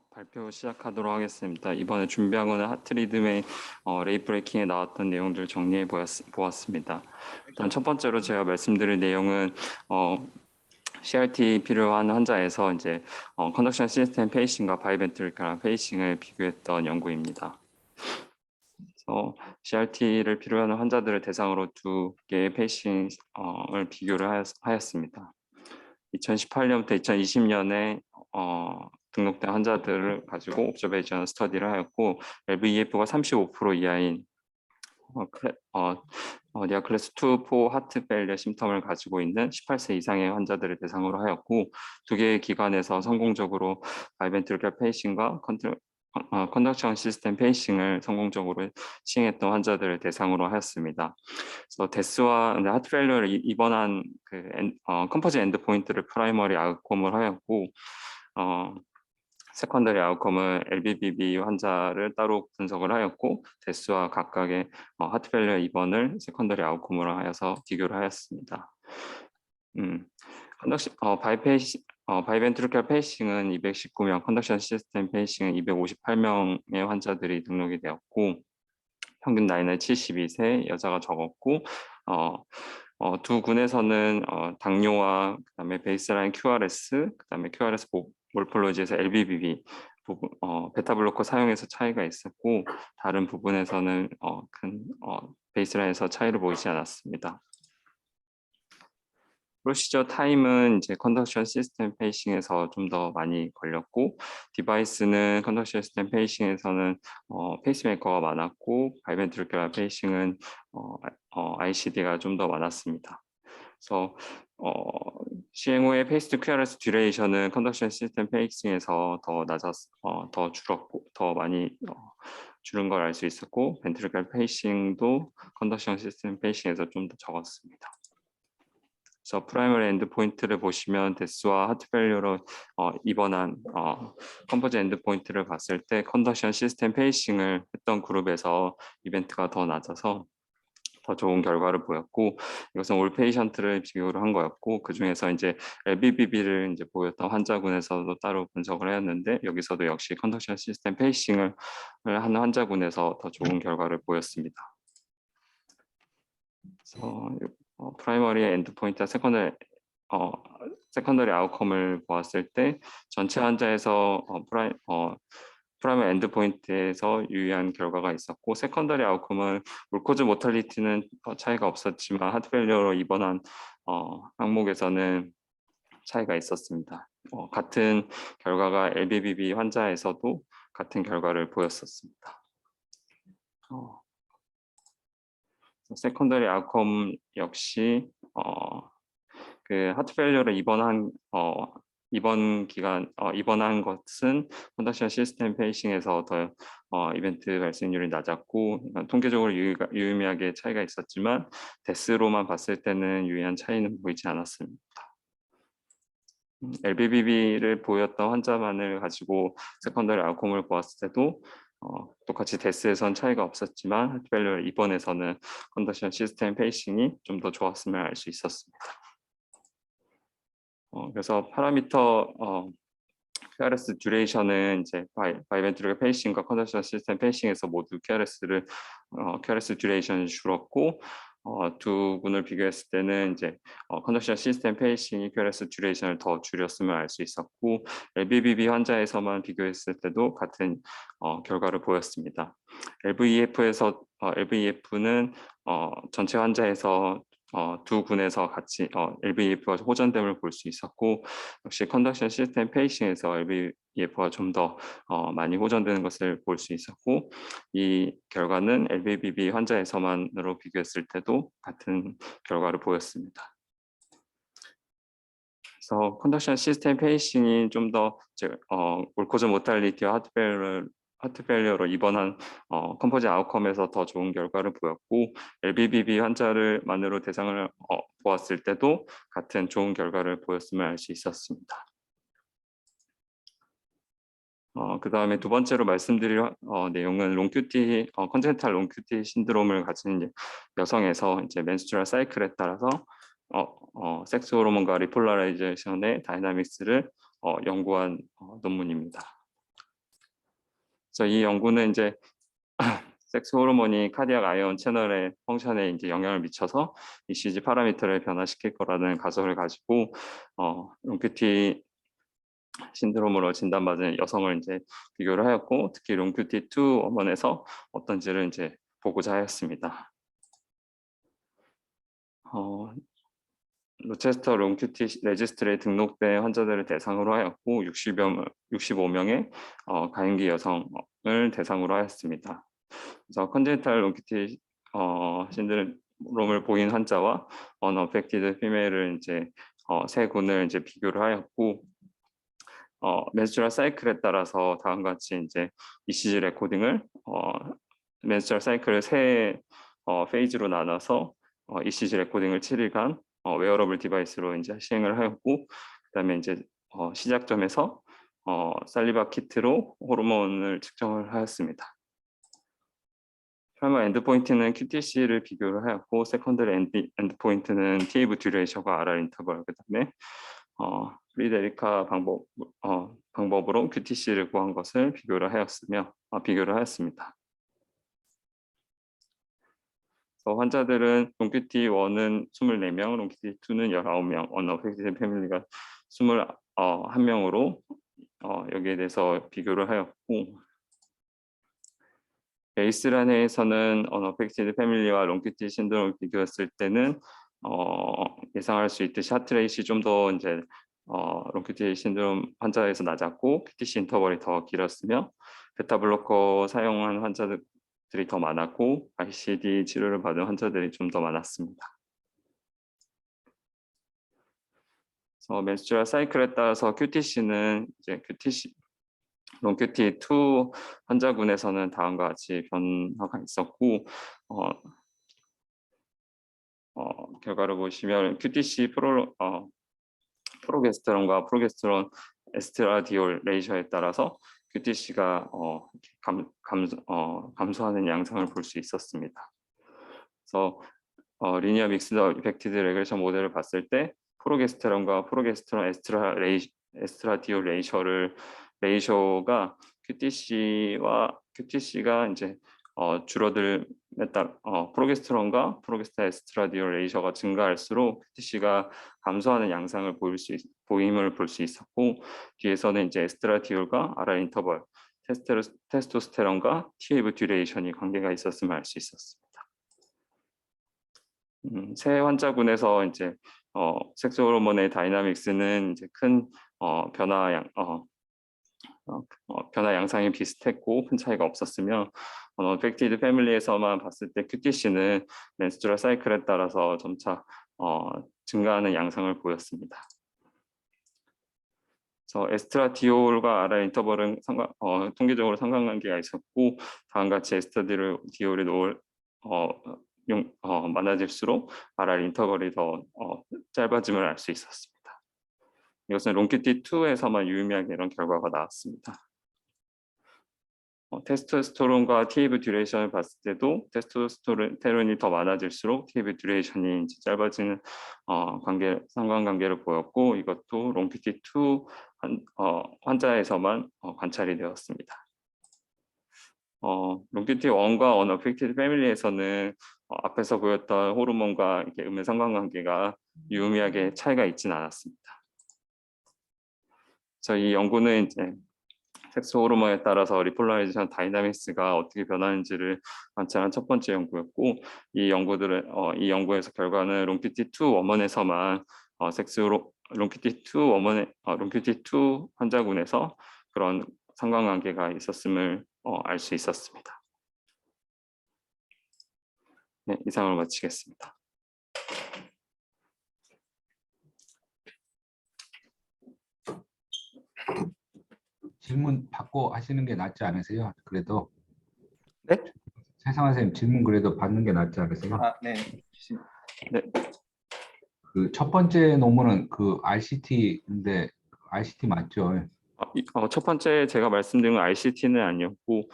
발표 시작하도록 하겠습니다. 이번에 준비한 거는 하트리듬의 레이 브레이킹에 나왔던 내용들을 정리해 보았습니다. 일단 첫 번째로 제가 말씀드릴 내용은 CRT 필요한 환자에서 이제 컨덕션 시스템 페이싱과 바이벤트리컬 페이싱을 비교했던 연구입니다. 그래서 CRT를 필요한 환자들을 대상으로 두 개의 페이싱을 비교를 하였습니다. 2018년부터 2020년에 등록된 환자들을 가지고 옵저베이션 스터디를 하였고 LVEF가 35% 이하인 니아 클래스 2, 4 하트 페일리어 심텀을 가지고 있는 18세 이상의 환자들을 대상으로 하였고 두 개의 기관에서 성공적으로 바이벤트리컬 페이싱과 컨덕션 시스템 페이싱을 성공적으로 시행했던 환자들을 대상으로 하였습니다. 그래서 데스와 하트 페일리어를 입원한 컴포즈 엔드 포인트를 프라이머리 아웃컴을 하였고 세컨더리 아웃컴은 LBBB 환자를 따로 분석을 하였고 데스와 각각의 하트 페일리어 입원을 세컨더리 아웃컴으로 하여서 비교를 하였습니다. 바이벤트리컬 페이싱은 219명, 컨덕션 시스템 페이싱은 258명의 환자들이 등록이 되었고 평균 나이는 72세, 여자가 적었고 두 군에서는 당뇨와 그다음에 베이스라인 QRS, 그다음에 QRS 몰폴로지에서 LBBB 부분, 베타블로커 사용에서 차이가 있었고 다른 부분에서는 큰 베이스라인에서 차이를 보이지 않았습니다. 프로시저 타임은 이제 컨덕션 시스템 페이싱에서 좀 더 많이 걸렸고 디바이스는 컨덕션 시스템 페이싱에서는 페이스메이커가 많았고 바이벤트리컬 페이싱은 ICD가 좀 더 많았습니다. 그래서 시행 후에 페이스 QRS 듀레이션은 컨덕션 시스템 페이싱에서 더 줄었고 더 많이 줄은 걸 알 수 있었고 벤트리컬 페이싱도 컨덕션 시스템 페이싱에서 좀 더 적었습니다. 그래서 프라이머리 엔드 포인트를 보시면 데스와 하트 페일리어로 입원한 컴포즈 엔드 포인트를 봤을 때 컨덕션 시스템 페이싱을 했던 그룹에서 이벤트가 더 낮아서 더 좋은 결과를 보였고 이것은 올 페이션트를 비교를 한 거였고 그 중에서 이제 LBBB를 이제 보였던 환자군에서도 따로 분석을 하였는데 여기서도 역시 컨덕션 시스템 페이싱을 하는 환자군에서 더 좋은 결과를 보였습니다. 그래서 프라이머리 엔드 포인트와 세컨더리 아웃컴을 보았을 때 전체 환자에서 프라이머리 엔드 포인트에서 유의한 결과가 있었고 세컨더리 아웃컴은 올코즈 모탈리티는 차이가 없었지만 하트 페일리어로 입원한 항목에서는 차이가 있었습니다. 같은 결과가 LBBB 환자에서도 같은 결과를 보였었습니다. 세컨더리 아웃컴 역시 그 하트 페일리어를 입원한 것은 컨덕션 시스템 페이싱에서 더 이벤트 발생률이 낮았고 통계적으로 유의미하게 차이가 있었지만 데스로만 봤을 때는 유의한 차이는 보이지 않았습니다. LBBB를 보였던 환자만을 가지고 세컨더리 아웃컴을 보았을 때도 똑같이 데스에선 차이가 없었지만 하트 페일리어 입원에서는 컨덕션 시스템 페이싱이 좀 더 좋았음을 알 수 있었습니다. 그래서 파라미터 QRS 듀레이션은 이제 바이벤트리컬 페이싱과 컨덕션 시스템 페이싱에서 모두 QRS 듀레이션이 줄었고 두 군을 비교했을 때는 이제 컨덕션 시스템 페이싱이 QRS 듀레이션을 더 줄였음을 알 수 있었고 LBBB 환자에서만 비교했을 때도 같은 결과를 보였습니다. LVEF는 전체 환자에서 두 군에서 같이 LVEF가 호전됨을 볼 수 있었고 역시 컨덕션 시스템 페이싱에서 LVEF가 좀 더 많이 호전되는 것을 볼 수 있었고 이 결과는 LVBB 환자에서만으로 비교했을 때도 같은 결과를 보였습니다. 그래서 컨덕션 시스템 페이싱이 좀 더 올코즈 모탈리티와 하트 페일리어로 입원한 컴포즈 아웃컴에서 더 좋은 결과를 보였고 LBBB 환자만으로 대상을 보았을 때도 같은 좋은 결과를 보였음을 알 수 있었습니다. 그 다음에 두 번째로 말씀드릴 내용은 컨젠탈 롱큐티 신드롬을 가진 여성에서 이제 맨스트루얼 사이클에 따라서 섹스 호르몬과 리폴라라이제이션의 다이나믹스를 연구한 논문입니다. 그래서 이 연구는 이제 섹스 호르몬이 카디악 아이온 채널의 펑션에 이제 영향을 미쳐서 ECG 파라미터를 변화시킬 거라는 가설을 가지고 롱큐티 신드롬으로 진단받은 여성을 이제 비교를 하였고, 특히 롱큐티2 원원에서 어떤지를 이제 보고자 하였습니다. 로체스터 롱큐티 레지스트리에 등록된 환자들을 대상으로 하였고 65명의 가임기 여성을 대상으로 하였습니다. 그래서 컨제니탈 롱큐티 신드롬을 보인 환자와 언어펙티드 피메일을 이제 세 군을 이제 비교를 하였고, menstrual 사이클에 따라서 다음과 같이 이제 ECG 레코딩을 menstrual 사이클을 세 페이지로 나눠서 ECG 레코딩을 7일간 웨어러블 디바이스로 이제 시행을 하였고, 그다음에 이제 시작점에서 살리바 키트로 호르몬을 측정을 하였습니다. 프라이머 엔드포인트는 QTC를 비교를 하였고, 세컨더리 엔드포인트는 TAV 듀레이션과 RR 인터벌, 그다음에 프리데리카 방법으로 QTC를 구한 것을 비교를 하였습니다. 환자들은 롱큐티1은 24명, 롱큐티2는 19명, 언어펙티드 패밀리가 21명으로 여기에 대해서 비교를 하였고, 베이스라인에서는 언어펙티드 패밀리와 롱큐티 신드롬을 비교했을 때는 예상할 수 있듯이 하트레이시 좀 더 이제 롱큐티 신드롬 환자에서 낮았고, QTC 인터벌이 더 길었으며, 베타 블로커 사용한 환자들이 더 많았고, ICD 치료를 받은 환자들이 좀 더 많았습니다. menstrual 사이클에 따라서 QTC는 이제 롱큐티2 환자군에서는 다음과 같이 변화가 있었고, 결과를 보시면 QTC 프로게스테론과 프로게스테론 에스트라디올 레이셔에 따라서 QTC가 감소하는 양상을 볼 수 있었습니다. 그래서 리니어 믹스드 이펙티드 레그레션 모델을 봤을 때 프로게스테론과 프로게스테론 에스트라디올 레이셔가 QTC가 이제 줄어들에 따라 프로게스테론과 프로게스테론 에스트라디올 레이셔가 증가할수록 QTC가 감소하는 양상을 보임을 볼 수 있었고, 뒤에서는 이제 에스트라디올과 RR 인터벌, 테스토스테론과 TAV 듀레이션이 관계가 있었음을 알 수 있었습니다. 세 환자군에서 이제 섹스 호르몬의 다이나믹스는 이제 큰 변화 양상이 비슷했고 큰 차이가 없었으며, 펙티드 패밀리에서만 봤을 때 QTC는 menstrual 사이클에 따라서 점차 증가하는 양상을 보였습니다. 그래서 에스트라디올과 RR 인터벌은 통계적으로 상관관계가 있었고, 다음과 같이 에스트라디올이 많아질수록 RR 인터벌이 더 짧아짐을 알 수 있었습니다. 이것은 롱큐티2에서만 유의미하게 이런 결과가 나왔습니다. 테스토스테론과 TAV 듀레이션을 봤을 때도 테스토스테론이 더 많아질수록 TAV 듀레이션이 이제 짧아지는 상관관계를 보였고, 이것도 롱큐티2 환자에서만 관찰이 되었습니다. 롱큐티1과 언어펙티드 패밀리에서는 앞에서 보였던 호르몬과 이렇게 음의 상관관계가 유의미하게 차이가 있지는 않았습니다. 이 연구는 이제 섹스 호르몬에 따라서 리폴라리제이션 다이나믹스가 어떻게 변하는지를 관찰한 첫 번째 연구였고, 이 연구에서 결과는 롱큐티2 원원에서만 롱큐티2 환자군에서 그런 상관관계가 있었음을 알 수 있었습니다. 네, 이상으로 마치겠습니다. 질문 받고 하시는 게 낫지 않으세요? 그래도 네? 최상화 선생님 질문 그래도 받는 게 낫지 않으세요? 네. 네. 그 첫 번째 논문은 그 RCT인데 RCT 맞죠? 첫 번째 제가 말씀드린 건 RCT는 아니었고,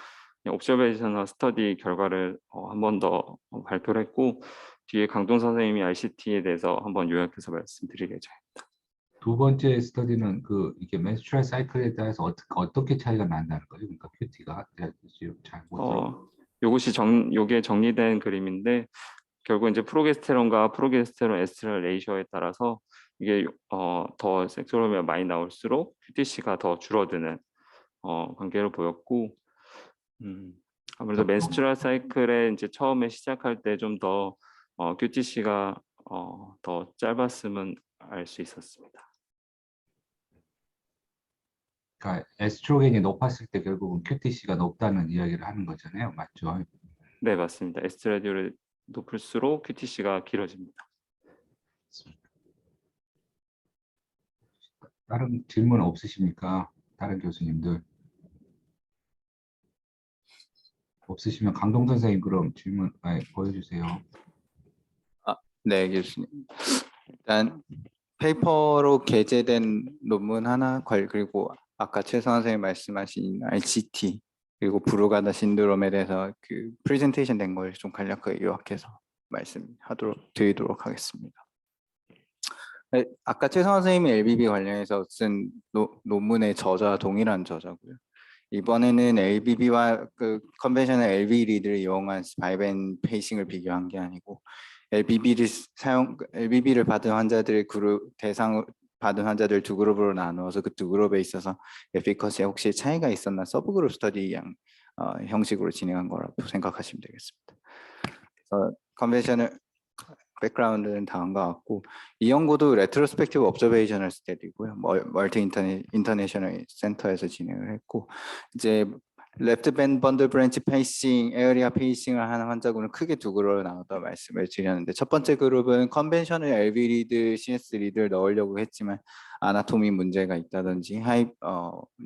옵저베이셔널 스터디 결과를 한 번 더 발표를 했고, 뒤에 강동 선생님이 RCT에 대해서 한번 요약해서 말씀드릴 예정입니다. 두 번째 스터디는 이게 menstrual 사이클에 따라서 어떻게 차이가 난다는 거예요? 그러니까 큐티가 지금 잘못 들어. 요게 정리된 그림인데 결국 이제 프로게스테론과 프로게스테론 에스트랄 레이셔에 따라서 이게 더 섹스 호르몬이 많이 나올수록 QTC가 더 줄어드는 관계를 보였고, 아무래도 menstrual 사이클에 이제 처음에 시작할 때 좀 더 QTC가 더 짧았음은 알 수 있었습니다. 그러니까 에스트로겐이 높았을 때 결국은 QTC가 높다는 이야기를 하는 거잖아요, 맞죠? 네, 맞습니다. 에스트라디올이 높을수록 QTC가 길어집니다. 다른 질문 없으십니까? 다른 교수님들 없으시면 강동 선생님 그럼 질문 보여주세요. 네, 교수님. 일단 페이퍼로 게재된 논문 하나 그리고 아까 최선 선생님 말씀하신 RCT 그리고 브루가다 신드롬에 대해서 그 프레젠테이션 된 걸 좀 간략하게 요약해서 드리도록 하겠습니다. 네, 아까 최선 선생님이 LBB 관련해서 쓴 논문의 저자와 동일한 저자고요. 이번에는 LBB와 그 컨벤셔널 LB 리드를 이용한 바이벤 페이싱을 비교한 게 아니고 LBB를 받은 환자들의 받은 환자들 두 그룹으로 나누어서 그 두 그룹에 있어서 에피커시에 혹시 차이가 있었나 서브그룹 스터디 형식으로 진행한 거라고 생각하시면 되겠습니다. 그래서 컨벤셔널 백그라운드는 다음과 같고 이 연구도 레트로스펙티브 옵저베이셔널 스터디고요. 멀티 인터내셔널 센터에서 진행을 했고 이제 레프트 밴드 번들 브랜치 페이싱, 에어리아 페이싱을 하는 환자군을 크게 두 그룹으로 나눠서 말씀을 드렸는데 첫 번째 그룹은 컨벤셔널 LV 리드, CS 리드를 넣으려고 했지만 아나토미 문제가 있다든지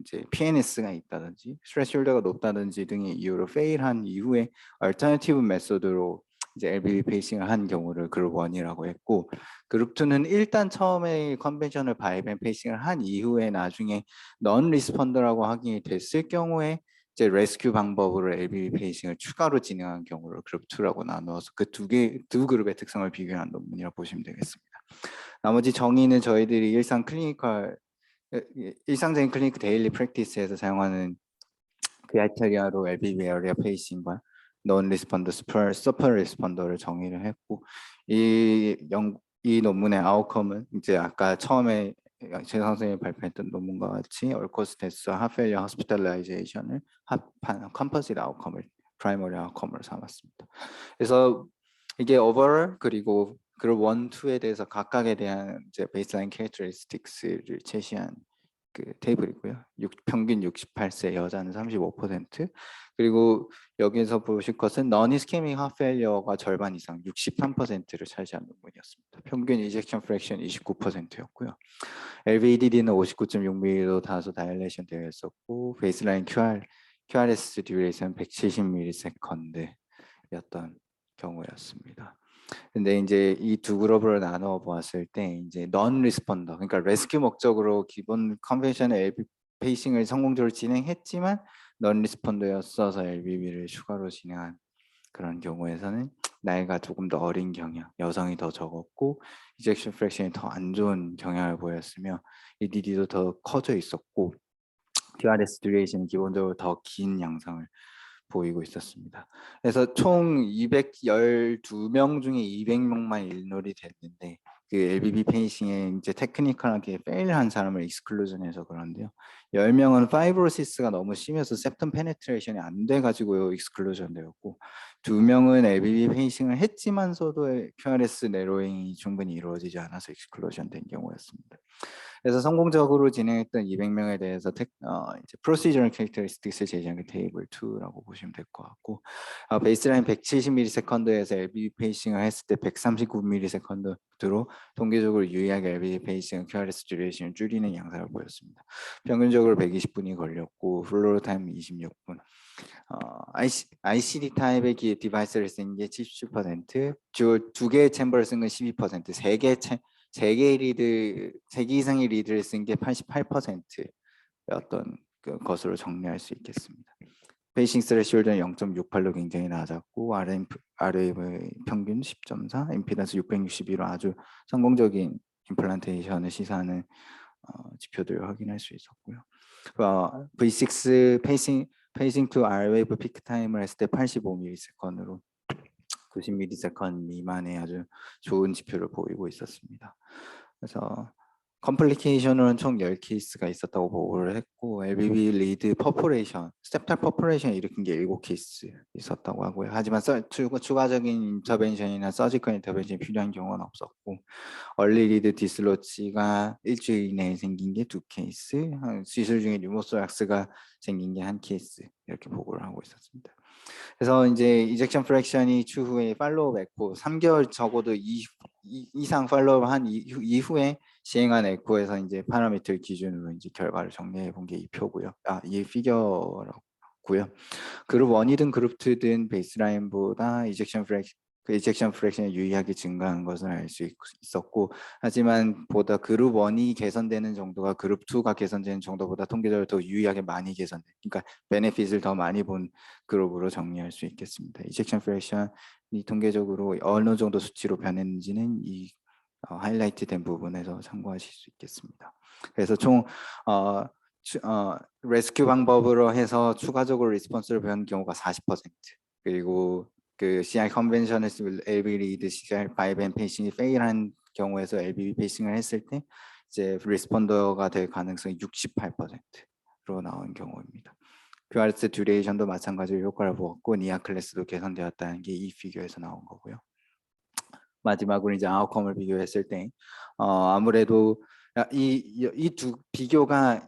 이제 PNS가 있다든지 스트레스홀더가 높다든지 등의 이유로 페일한 이후에 얼터너티브 메소드로 이제 LBB 페이싱을 한 경우를 그룹 1이라고 했고 그룹 2는 일단 처음에 컨벤셔널 바이벤 페이싱을 한 이후에 나중에 넌 리스펀더라고 확인이 됐을 경우에 이제 레스큐 방법으로 LBB 페이싱을 추가로 진행한 경우를 그룹 2라고 나누어서 그 두 그룹의 특성을 비교한 논문이라고 보시면 되겠습니다. 나머지 정의는 저희들이 일상적인 클리니컬 데일리 프랙티스에서 사용하는 크라이테리아로 LBB 에어리아 페이싱과 non responder super responder를 정의를 했고 이 논문의 아웃컴은 이제 아까 처음에 제 선생님이 발표했던 논문과 같이 얼코스 데스와 하펠리아 호스피탈라이제이션을 합한 컴포지트 아웃컴을 프라이머리 아웃컴으로 삼았습니다. 그래서 이게 오버럴 그리고 그룹 1, 2에 대해서 각각에 대한 이제 베이스라인 캐릭터리스틱스를 제시한 그 테이블이고요. 평균 68세, 여자는 35%. 그리고 여기서 보실 것은 non-ischemic heart failure가 절반 이상 63%를 차지한 논문이었습니다. 평균 ejection fraction 29%였고요. LVEDD는 59.6mm로 다소 다이레이션 되어 있었고 베이스라인 QRS 듀레이션 170ms였던 경우였습니다. 근데 이제 이 두 그룹을 나눠 보았을 때 이제 넌 리스펀더 그러니까 레스큐 목적으로 기본 컨벤셔널 LB 페이싱을 성공적으로 진행했지만 넌 리스펀더였어서 LBB를 추가로 진행한 그런 경우에서는 나이가 조금 더 어린 경향, 여성이 더 적었고 이젝션 프랙션이 더 안 좋은 경향을 보였으며 EDD도 더 커져 있었고 DRS 듀레이션은 기본적으로 더 긴 양상을 보이고 있었습니다. 그래서 총 212명 중에 200명만 일놀이 됐는데 그 LBB 페이싱에 이제 테크니컬하게 페일한 사람을 익스클루전해서 그런데요. 10명은 파이브로시스가 너무 심해서 septum 페네트레이션이 안 돼가지고 익스클루전 되었고 2명은 LBB 페이싱을 했지만서도 QRS 내로잉이 충분히 이루어지지 않아서 익스클루전 된 경우였습니다. 그래서 성공적으로 진행했던 200명에 대해서 이제 procedural characteristics를 제시한 게 테이블 2라고 보시면 될 것 같고 베이스라인 170ms에서 LBB 페이싱을 했을 때 139ms로 통계적으로 유의하게 LBB 페이싱은 QRS 듀레이션을 줄이는 양상을 보였습니다. 평균적으로 120분이 걸렸고 플로우 타임 26분. ICD 타입의 디바이스를 쓴 게 77%, 두 개의 챔버를 쓴 건 12%, 세 개 이상의 리드를 쓴 게 88%였던 것으로 정리할 수 있겠습니다. 페이싱 스레시홀드는 0.68로 굉장히 낮았고 RM의 평균 10.4, 임피던스 662로 아주 성공적인 임플란테이션을 시사하는 지표들을 확인할 수 있었고요. V6 페이싱 to R웨이브 피크 타임을 했을 때 85ms으로 90ms 미만의 아주 좋은 지표를 보이고 있었습니다. 그래서 컴플리케이션은 총 10케이스가 있었다고 보고를 했고 LBB 리드 퍼포레이션, 스텝탈 퍼포레이션 일으킨 게 7케이스 있었다고 하고요. 하지만 추가적인 인터벤션이나 서지컬 인터벤션이 필요한 경우는 없었고 얼리 리드 디슬로치가 일주일 이내에 생긴 게 2케이스, 시술 중에 뉴모소락스가 생긴 게 1케이스 이렇게 보고를 하고 있었습니다. 그래서 이제 이젝션 프랙션이 추후에 팔로우업 에코 3개월 적어도 이상 팔로우업 한 이후에 시행한 에코에서 이제 파라미터를 기준으로 이제 결과를 정리해 본 게 이 표고요. 이 피겨라고요. 그룹 1이든 그룹 2든 베이스라인보다 이젝션 프랙션이 유의하게 증가한 것을 알 수 있었고, 하지만 보다 그룹 1이 개선되는 정도가 그룹 2가 개선되는 정도보다 통계적으로 더 유의하게 많이 개선돼. 그러니까 베네핏을 더 많이 본 그룹으로 정리할 수 있겠습니다. 이젝션 프랙션이 통계적으로 어느 정도 수치로 변했는지는 이 하이라이트된 부분에서 참고하실 수 있겠습니다. 그래서 총 레스큐 방법으로 해서 추가적으로 리스폰스를 배운 경우가 40%, 그리고 그 CI 컨벤션에서 LB 리드 CI 바이벤 페이싱이 페일한 경우에서 LBB 페이싱을 했을 때 이제 리스폰더가 될 가능성이 68%로 나온 경우입니다. QRS 듀레이션도 마찬가지로 효과를 보았고 니아 클래스도 개선되었다는 게 이 피규어에서 나온 거고요. 마지막으로 이제 아웃컴을 비교했을 때 아무래도 이 두 비교가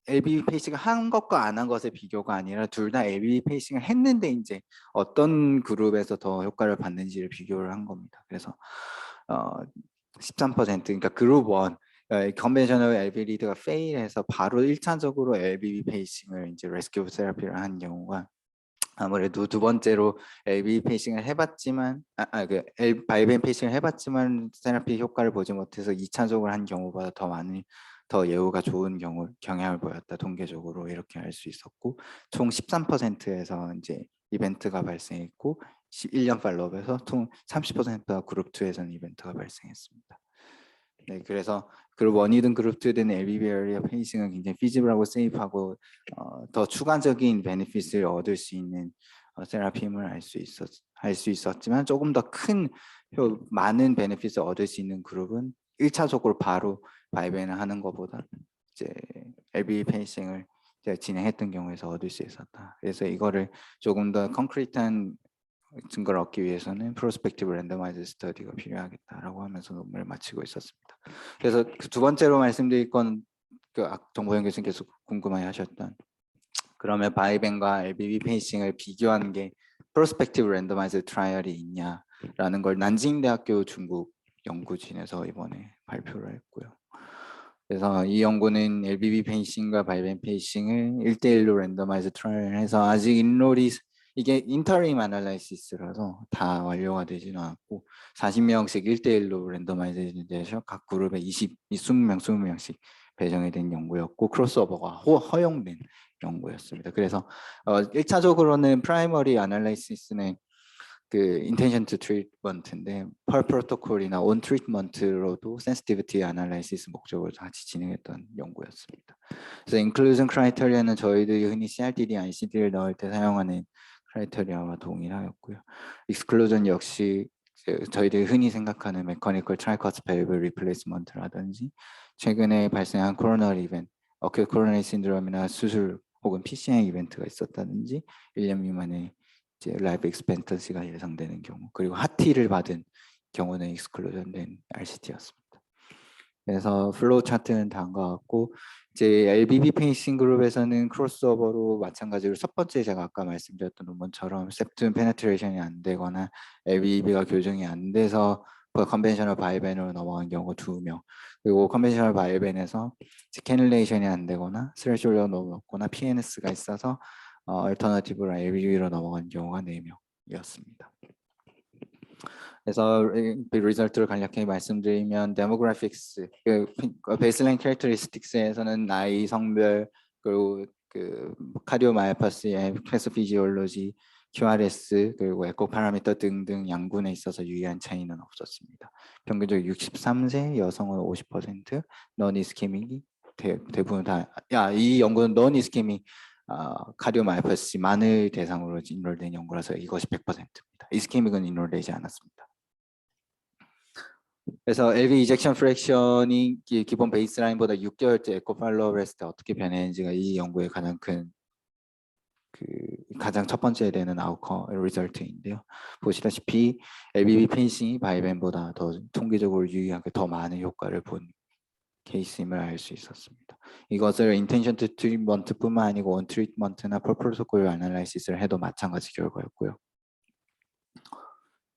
LBB 페이싱을 한 것과 안 한 것의 비교가 아니라 둘 다 LBB 페이싱을 했는데 이제 어떤 그룹에서 더 효과를 받는지를 비교를 한 겁니다. 그래서 13% 그러니까 그룹 1 컨벤셔널 LB 리드가 페일해서 바로 1차적으로 LBB 페이싱을 이제 레스큐 테라피를 한 경우가 아무래도 두 번째로 LB 페이싱을 해봤지만 바이벤 페이싱을 해봤지만 테라피 효과를 보지 못해서 2차적으로 한 경우보다 더 예후가 좋은 경향을 보였다. 통계적으로 이렇게 알 수 있었고 총 13%에서 이제 이벤트가 발생했고 1년 팔로업에서 총 30%가 그룹 2에서는 이벤트가 발생했습니다. 네, 그래서 그룹 1이든 그룹 2든 LBB 에리어 페이싱은 굉장히 피지블하고 세이프하고 더 추가적인 베네핏을 얻을 수 있는 세라핌을 할 수 있었지만 조금 더 큰 많은 베네핏을 얻을 수 있는 그룹은 1차적으로 바로 바이벤을 하는 것보다 이제 LBB 페이싱을 진행했던 경우에서 얻을 수 있었다. 그래서 이거를 조금 더 콘크리트한 증거를 얻기 위해서는 프로스펙티브 랜더마이즈 스터디가 필요하겠다라고 하면서 논문을 마치고 있었습니다. 그래서 그 두 번째로 말씀드릴 건 그 정보현 교수님께서 궁금해하셨던 그러면 바이벤과 LBB 페이싱을 비교하는 게 프로스펙티브 랜더마이즈 트라이얼이 있냐라는 걸 난징대학교 중국 연구진에서 이번에 발표를 했고요. 그래서 이 연구는 LBB 페이싱과 바이벤 페이싱을 1대1로 랜더마이즈 트라이얼을 해서 아직 인롤이 이게 인터림 애널라이시스라서 다 완료가 되지는 않았고 40명씩 1대1로 랜더마이즈 돼서 각 그룹에 20명씩 배정이 된 연구였고 크로스오버가 허용된 연구였습니다. 그래서 1차적으로는 프라이머리 애널라이시스는 그 인텐션 투 트리트먼트인데 펄 프로토콜이나 온 트리트먼트로도 센시티비티 애널라이시스 목적으로 같이 진행했던 연구였습니다. 그래서 인클루전 크라이테리아는 저희들이 흔히 CRTD, ICD를 넣을 때 사용하는 크라이테리아와 동일하였고요. 익스클루전 역시 저희들이 흔히 생각하는 메커니컬 트라이커스 밸브 리플레이스먼트라든지 최근에 발생한 코로너리 이벤트, 어큐 코로너리 신드롬이나 수술 혹은 PCI 이벤트가 있었다든지 1년 미만의 이제 라이프 익스펜턴시가 예상되는 경우, 그리고 하티를 받은 경우는 익스클루전된 RCT였습니다. 그래서 플로우 차트는 다음과 같고 이제 LBB 페이싱 그룹에서는 크로스오버로 마찬가지로 첫 번째 제가 아까 말씀드렸던 논문처럼 septum 페네트레이션이 안 되거나 LBB가 교정이 안 돼서 컨벤셔널 바이벤으로 넘어간 경우가 2명, 그리고 컨벤셔널 바이벤에서 캐뉼레이션이 안 되거나 스레숄더가 너무 높거나 PNS가 있어서 얼터너티브로 LBB로 넘어간 경우가 4명이었습니다. 그래서 리설트를 간략하게 말씀드리면 데모그래픽스, 베이스라인 캐릭터리스틱스에서는 나이, 성별, 그리고 그 카디오마이오파시, 패소피지올로지, QRS 그리고 에코 파라미터 등등 양군에 있어서 유의한 차이는 없었습니다. 평균적으로 63세, 여성은 50%, 넌 이스케믹이 대부분 다. 이 연구는 넌 이스케믹 카디오마이오패시,만을 대상으로 인롤된 연구라서 이것이 100%입니다. 이스케믹은 인롤되지 않았습니다. 그래서 LV 이젝션 프랙션이 기본 베이스라인보다 6개월째 에코 팔로우를 했을 때 어떻게 변했는지가 이 연구의 가장 첫 번째 되는 아웃컴 리절트인데요. 보시다시피 LVB 페이싱이 바이벤보다 더 통계적으로 유의하게 더 많은 효과를 본 케이스임을 알 수 있었습니다. 이것을 인텐션 투 트리트먼트뿐만 아니고 원 트리트먼트나 퍼 프로토콜 애널라이시스를 해도 마찬가지 결과였고요.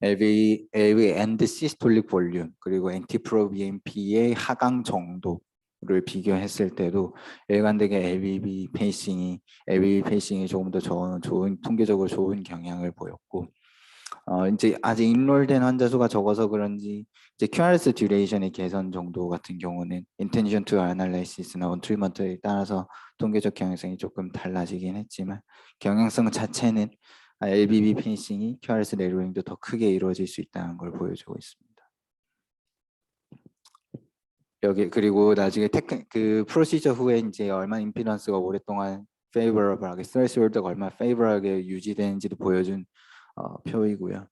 LV 엔드 시스톨릭 볼륨 그리고 엔티프로비엠P의 하강 정도를 비교했을 때도 일관되게 LVB 페이싱이 조금 더 좋은 통계적으로 좋은 경향을 보였고, 이제 아직 인롤된 환자 수가 적어서 그런지 이제 QRS 듀레이션의 개선 정도 같은 경우는 인텐션 투 애널라이시스나 원 트리트먼트에 따라서 통계적 경향성이 조금 달라지긴 했지만 경향성 자체는 LVB 페이싱이 QRS 내로잉도 더 크게 이루어질 수 있다는 걸 보여주고 있습니다. 여기 그리고 나중에 프로시저 후에 이제 얼마나 임피던스가 오랫동안 페이버러블하게 스트레스홀드가 얼마나 페이버러블하게 유지되는지도 보여준 표이고요.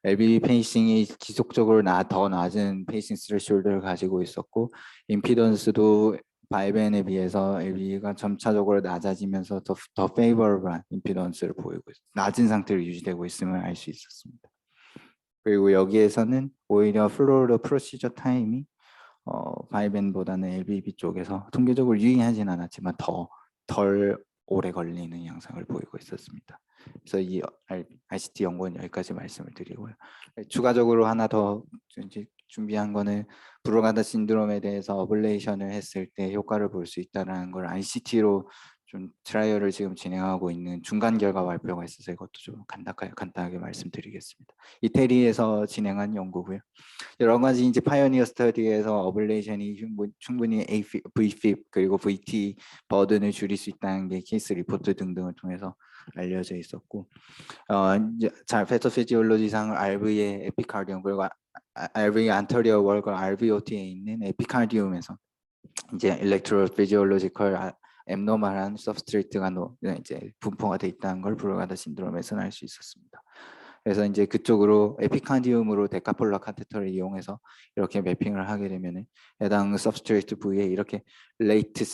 LVB 페이싱이 지속적으로 더 낮은 페이싱 스트레스홀드를 가지고 있었고 임피던스도 바이벤에 비해서 LV가 점차적으로 낮아지면서 더 페이버러블한 임피던스를 보이고 낮은 상태로 유지되고 있음을 알 수 있었습니다. 그리고 여기에서는 오히려 플로어더 프로시저 타임이 바이벤보다는 LVB 쪽에서 통계적으로 유의하진 않았지만 덜 오래 걸리는 양상을 보이고 있었습니다. 그래서 이 RCT 연구는 여기까지 말씀을 드리고요. 추가적으로 하나 더 준비한 거는 브루가다 신드롬에 대해서 어블레이션을 했을 때 효과를 볼 수 있다는 걸 RCT로 좀 트라이얼을 지금 진행하고 있는 중간 결과 발표가 있어서 이것도 좀 간단하게 말씀드리겠습니다. 이태리에서 진행한 연구고요. 여러 가지 이제 파이오니어 스터디에서 어블레이션이 충분히 VFib 그리고 VT 버든을 줄일 수 있다는 게 케이스 리포트 등등을 통해서 알려져 있었고, 패토피지올로지상 RV의 에피카디움 그리고 RV 안테리어 월과 RVOT에 있는 에피카디움에서 이제 일렉트로피지올로지컬 앱노멀한 서브스트레이트가 이제 분포가 돼 있다는 걸 브루가다 신드롬에서는 알 수 있었습니다. 그래서 이제 그쪽으로 에피카디움으로 데카폴라 카테터를 이용해서 이렇게 매핑을 하게 되면 해당 서브스트레이트 부위에 이렇게 레이트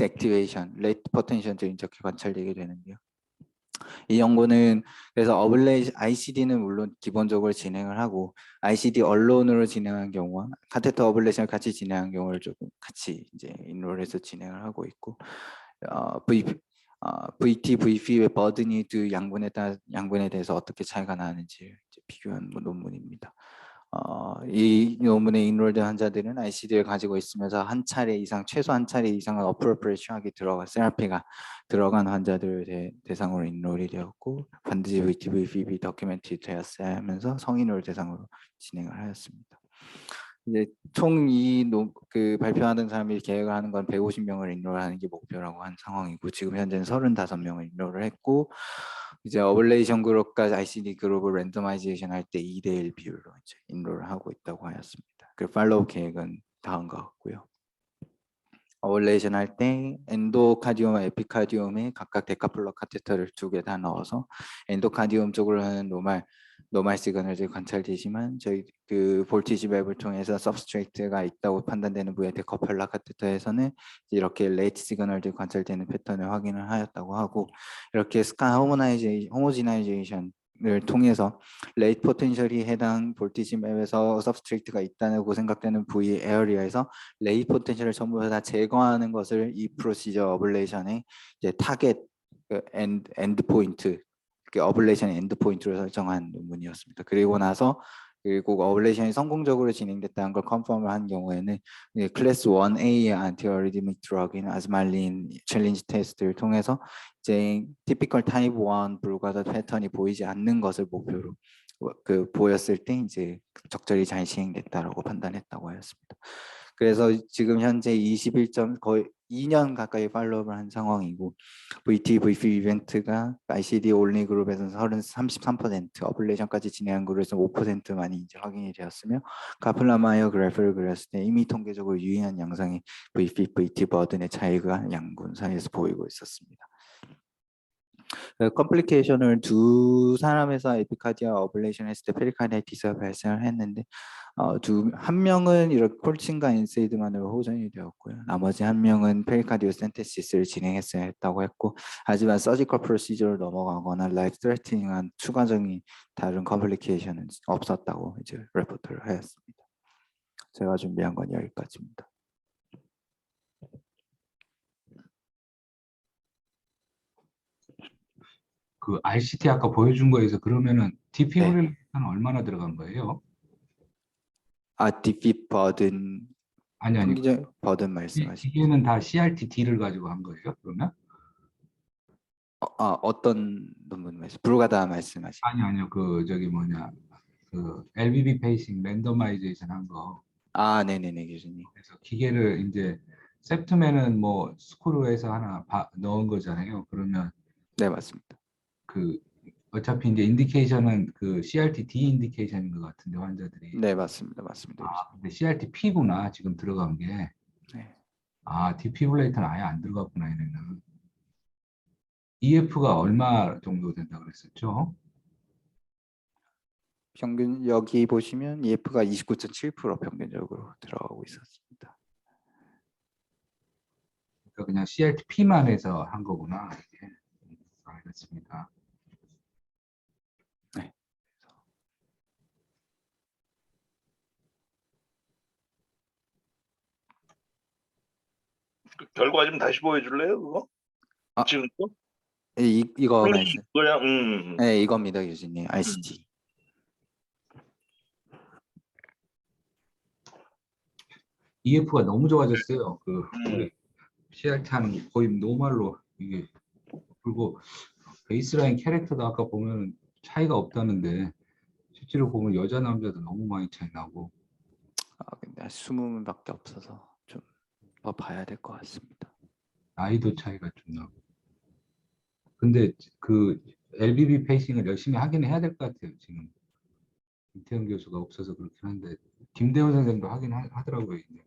액티베이션, 레이트 포텐셜들이 이렇게 관찰되게 되는데요. 이 연구는 그래서 ICD는 물론 기본적으로 진행을 하고 ICD 언론으로 진행한 경우와 카테터 어블레이션을 같이 진행한 경우를 조금 같이 이제 인롤해서 진행을 하고 있고, VT, VF의 버든이 두 양분에 대해서 어떻게 차이가 나는지 비교한 논문입니다. 이 논문에 인롤된 환자들은 ICD를 가지고 있으면서 최소 한 차례 이상은 어프로프레이션하게 세라피가 들어간 환자들을 대상으로 인롤이 되었고 반드시 VT, VFB 도큐멘트 되었어야 하면서 성인을 대상으로 진행을 하였습니다. 이제 총 발표하는 사람이 계획을 하는 건 150명을 인롤하는 게 목표라고 한 상황이고 지금 현재는 35명을 인롤을 했고 이제 어블레이션 그룹과 ICD 그룹을 랜더마이제이션 할 때 2대1 비율로 이제 인롤을 하고 있다고 하였습니다. 그 팔로우 계획은 다음과 같고요. 어블레이션 할 때 엔도카디움과 에피카디움에 각각 데카플러 카테터를 2개 다 넣어서 엔도카디움 쪽으로 하는 노말 시그널들이 관찰되지만 저희 볼티지 맵을 통해서 서브스트레이트가 있다고 판단되는 부위의 데카플러 카테터에서는 이렇게 레이트 시그널들이 관찰되는 패턴을 확인을 하였다고 하고 이렇게 호모지나이제이션을 통해서 레이트 포텐셜이 해당 볼티지 맵에서 서브스트레이트가 있다고 생각되는 부위 에어리아에서 레이트 포텐셜을 전부 다 제거하는 것을 이 프로시저 어블레이션의 이제 타겟 엔드 포인트 어블레이션 엔드 포인트로 설정한 논문이었습니다. 그리고 어블레이션이 성공적으로 진행됐다는 걸 컨펌을 한 경우에는 클래스 1A의 안티어리드믹 드럭인 아즈말린 챌린지 테스트를 통해서 이제 티피컬 타입 1 브루가다 패턴이 보이지 않는 것을 목표로 보였을 때 이제 적절히 잘 시행됐다라고 판단했다고 하였습니다. 그래서 지금 현재 2년 가까이 팔로우를 한 상황이고 VT, VP 이벤트가 ICD 올리 그룹에서는 33%, 어플레이션까지 진행한 그룹에서 5%만이 이제 확인이 되었으며 카플라마이어 그래프를 그렸을 때 이미 통계적으로 유의한 양상의 VP, VT 버든의 차이가 양군 사이에서 보이고 있었습니다. 컴플리케이션을 두 사람에서 에피카디아 어블레이션 했을 때 페리카디아이티스가 발생을 했는데 한 명은 이렇게 콜친과 인세이드만으로 호전이 되었고요. 나머지 한 명은 페리카디오센테시스를 진행했어야 했다고 했고 하지만 서지컬 프로시저로 넘어가거나 라이프 트레이팅한 추가적인 다른 컴플리케이션은 없었다고 이제 레포트를 하였습니다. 제가 준비한 건 여기까지입니다. 그 RCT 아까 보여준 거에서 그러면은 디피브릴레이터는 얼마나 들어간 거예요? DP 버든 아니 통계적 버든 말씀하시죠. 기계는 다 CRT-D를 가지고 한 거예요? 그러면? 어떤 부분 브루가다 말씀하시죠. 아니요. 그 저기 뭐냐 그 LBB 페이싱 랜더마이제이션 한 거. 네네네 교수님. 그래서 기계를 이제 셉트맨은 뭐 스크루에서 하나 넣은 거잖아요. 그러면 네 맞습니다. 그 어차피 이제 인디케이션은 그 CRT-D 인디케이션인 것 같은데 환자들이. 네 맞습니다. 근데 CRT-P구나 지금 들어간 게. 네. 디피브레이터는 아예 안 들어갔구나 얘네는. EF가 얼마 정도 된다 그랬었죠? 평균 여기 보시면 EF가 29.7% 평균적으로 들어가고 있었습니다. 그러니까 그냥 CRT-P만 해서 한 거구나. 이게. 알겠습니다. 네. 그 결과 좀 다시 보여줄래요, 그거? 지금 거? 이거 말씀. 그냥 네 이겁니다 교수님. RCT. EF가 너무 좋아졌어요. 그 CRT 하는 거 거의 노말로 이게. 그리고 베이스라인 캐릭터도 아까 보면 차이가 없다는데 실제로 보면 여자 남자도 너무 많이 차이 나고. 근데 20명밖에 없어서 좀 더 봐야 될 것 같습니다. 나이도 차이가 좀 나고. 근데 그 LBB 페이싱을 열심히 하긴 해야 될 것 같아요. 지금 김태형 교수가 없어서 그렇긴 한데 김대훈 선생님도 하긴 하더라고요. 이제.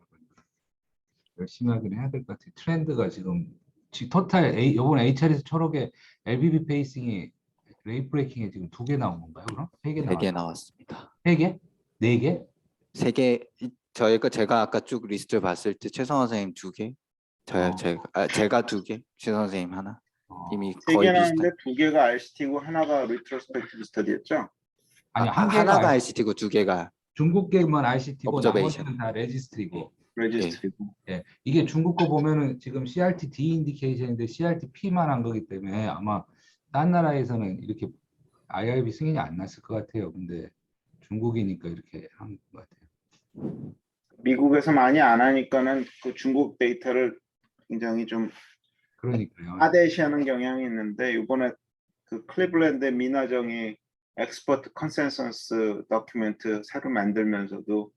열심히 하긴 해야 될 것 같아요. 트렌드가 지금 토탈 이번 HR에서 초록에 LBB 페이싱이 레이 브레이킹에 지금 2개 나온 건가요? 그럼 3개 4개 나왔어요? 나왔습니다. 3개? 4개? 3개 제가 아까 쭉 리스트 봤을 때 최성화 선생님 2개, 제가 2개, 최성화 선생님 하나. 이미 세 거의 개나 비슷한. 하는데 2개가 RCT고 하나가 리트로스펙티브 스터디였죠? 아니 하나가 RCT고 2개가 중국계만 RCT고 Observation. 나머지는 다 레지스트리고. 레지스트리고. 예, 이게 중국 거 보면은 지금 CRT-D 인디케이션인데 CRT-P만 한 거기 때문에 아마 딴 나라에서는 이렇게 IRB 승인이 안 났을 것 같아요. 근데 중국이니까 이렇게 한 것 같아요. 미국에서 많이 안 하니까는 그 중국 데이터를 굉장히 좀 그러니까요. 하대시하는 경향이 있는데 이번에 그 클리블랜드 민화정이 엑스퍼트 컨센서스 다큐멘트 새로 만들면서도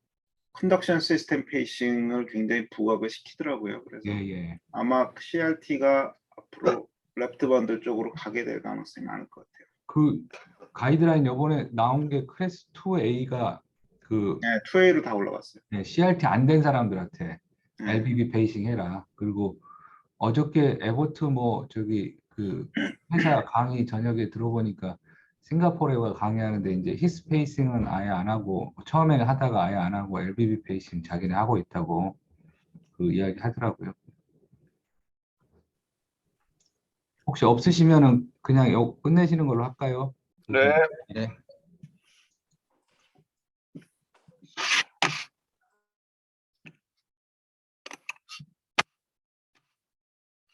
컨덕션 시스템 페이싱을 굉장히 부각을 시키더라고요. 그래서 예. 아마 CRT가 앞으로 레프트 번들 쪽으로 가게 될 가능성이 많을 것 같아요. 그 가이드라인 이번에 나온 게 클래스 2A가 그 네, 2A로 다 올라갔어요. CRT 안 된 사람들한테 네. LBB 페이싱 해라. 그리고 어저께 에버트 뭐 저기 그 회사 강의 저녁에 들어보니까 싱가포르가 강의하는데 이제 히스 페이싱은 아예 안 하고 처음에는 하다가 아예 안 하고 LBB 페이싱 자기네 하고 있다고 그 이야기 하더라고요. 혹시 없으시면은 그냥 끝내시는 걸로 할까요? 네. 네.